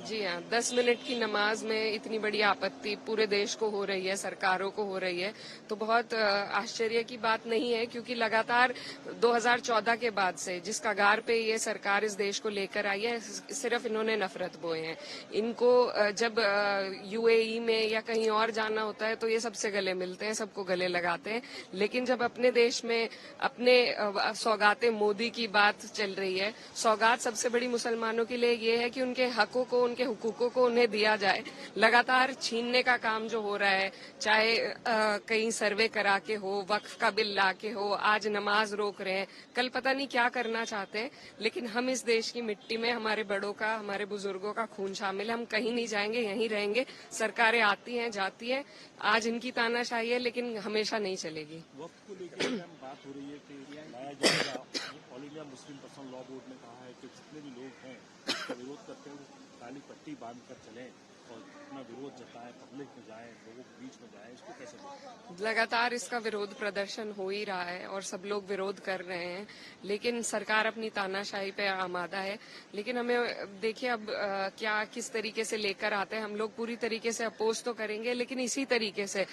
जी हाँ, 10 मिनट की नमाज में इतनी बड़ी आपत्ति पूरे देश को हो रही है, सरकारों को हो रही है, तो बहुत आश्चर्य की बात नहीं है, क्योंकि लगातार 2014 के बाद से जिस कगार पे ये सरकार इस देश को लेकर आई है, सिर्फ इन्होंने नफरत बोए हैं। इनको जब यूएई में या कहीं और जाना होता है तो ये सबसे गले मिलते हैं, सबको गले लगाते हैं, लेकिन जब अपने देश में अपने सौगाते मोदी की बात चल रही है, सौगात सबसे बड़ी मुसलमानों के लिए ये है कि उनके हकों को, उनके हुकूकों को उन्हें दिया जाए। लगातार छीनने का काम जो हो रहा है, चाहे कहीं सर्वे करा के हो, वक्फ का बिल ला के हो, आज नमाज रोक रहे हैं, कल पता नहीं क्या करना चाहते हैं, लेकिन हम इस देश की मिट्टी में हमारे बड़ों का, हमारे बुजुर्गों का खून शामिल है। हम कहीं नहीं जाएंगे, यहीं रहेंगे। सरकारें आती हैं, जाती हैं, आज इनकी तानाशाही है, लेकिन हमेशा नहीं चलेगी। वक्त को लेकर बात हो रही है कि लाया जाएगा। All India Muslim personal law board ने कहा है कि जितने भी लोग हैं उसका विरोध करते हैं वो काली पट्टी बांध कर चलें और अपना विरोध जताएं, पब्लिक में जाएं, लोगों के बीच में जाएं। इसको कैसे देखते? लगातार इसका विरोध प्रदर्शन हो ही रहा है और सब लोग विरोध कर रहे हैं, लेकिन सरकार अपनी तानाशाही पे आमादा है। लेकिन हमें देखिए अब क्या किस तरीके से लेकर आते हैं। हम लोग पूरी तरीके से अपोज तो करेंगे, लेकिन इसी तरीके से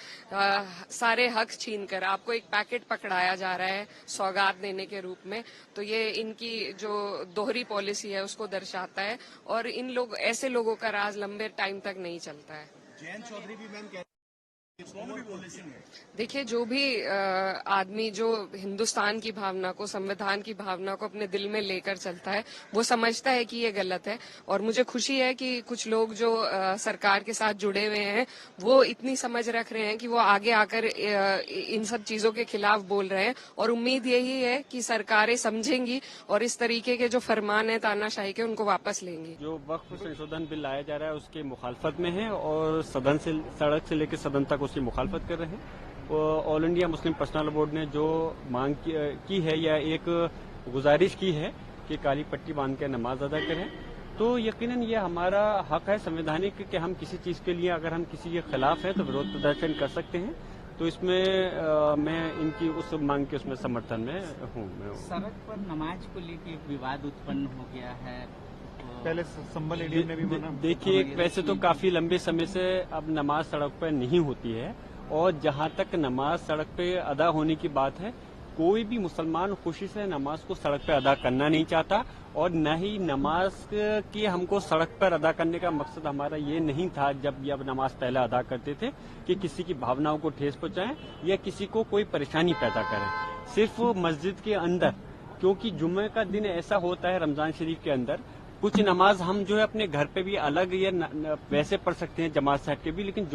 सारे हक छीनकर आपको एक पैकेट पकड़ाया जा रहा है सौगात देने के रूप में, तो ये इनकी जो दोहरी पॉलिसी है उसको दर्शाता है, और इन लोग ऐसे लोगों का राज लंबे टाइम तक नहीं चलता है। जयंत चौधरी भी मैम देखिए, जो भी आदमी जो हिंदुस्तान की भावना को, संविधान की भावना को अपने दिल में लेकर चलता है, वो समझता है कि ये गलत है। और मुझे खुशी है कि कुछ लोग जो सरकार के साथ जुड़े हुए हैं वो इतनी समझ रख रहे हैं कि वो आगे आकर इन सब चीजों के खिलाफ बोल रहे हैं, और उम्मीद यही है कि सरकारें समझेंगी और इस तरीके के जो फरमान है तानाशाही के, उनको वापस लेंगी। जो वक्फ संशोधन बिल लाया जा रहा है उसके मुखालफत में है और सदन से, सड़क से लेकर सदन तक उसकी मुखालफत कर रहे हैं। All India Muslim personal board ने जो मांग की है या एक गुजारिश की है कि काली पट्टी बांध कर नमाज अदा करें, तो यकीनन ये हमारा हक है संवैधानिक कि हम किसी चीज के लिए, अगर हम किसी के खिलाफ है तो विरोध प्रदर्शन कर सकते हैं। तो इसमें मैं इनकी उस मांग के उसमें समर्थन में हूँ। सड़क पर नमाज को लेकर विवाद उत्पन्न हो गया है। पहले संभल एडीएम ने भी मना। देखिए, वैसे तो काफी लंबे समय से अब नमाज सड़क पर नहीं होती है, और जहां तक नमाज सड़क पे अदा होने की बात है, कोई भी मुसलमान खुशी से नमाज को सड़क पे अदा करना नहीं चाहता, और न ही नमाज की हमको सड़क पर अदा करने का मकसद हमारा ये नहीं था जब नमाज पहले अदा करते थे कि किसी की भावनाओं को ठेस पहुंचाएं या किसी को कोई परेशानी पैदा करें। सिर्फ मस्जिद के अंदर, क्योंकि जुम्मे का दिन ऐसा होता है रमजान शरीफ के अंदर, कुछ नमाज हम जो है अपने घर पे भी अलग या वैसे पढ़ सकते हैं जमात से हटके भी, लेकिन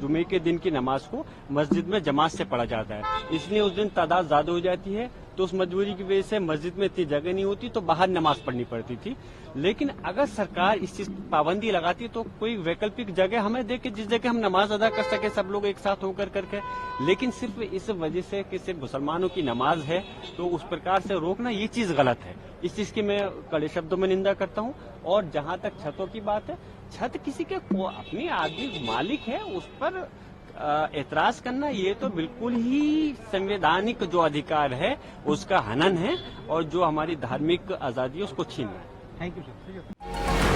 जुमे के दिन की नमाज को मस्जिद में जमात से पढ़ा जाता है। इसलिए उस दिन तादाद ज्यादा हो जाती है, तो उस मजबूरी की वजह से मस्जिद में इतनी जगह नहीं होती, तो बाहर नमाज पढ़नी पड़ती थी। लेकिन अगर सरकार इस चीज पाबंदी लगाती तो कोई वैकल्पिक जगह हमें दे के जिस जगह हम नमाज अदा कर सके सब लोग एक साथ होकर करके, लेकिन सिर्फ इस वजह से कि सिर्फ मुसलमानों की नमाज है तो उस प्रकार से रोकना, ये चीज गलत है। इस चीज की मैं कड़े शब्दों में निंदा करता हूँ। और जहां तक छतों की बात है, छत किसी के अपनी आदमी मालिक है, उस पर एतराज करना ये तो बिल्कुल ही संवैधानिक जो अधिकार है उसका हनन है, और जो हमारी धार्मिक आजादी है उसको छीनना है। Thank you sir.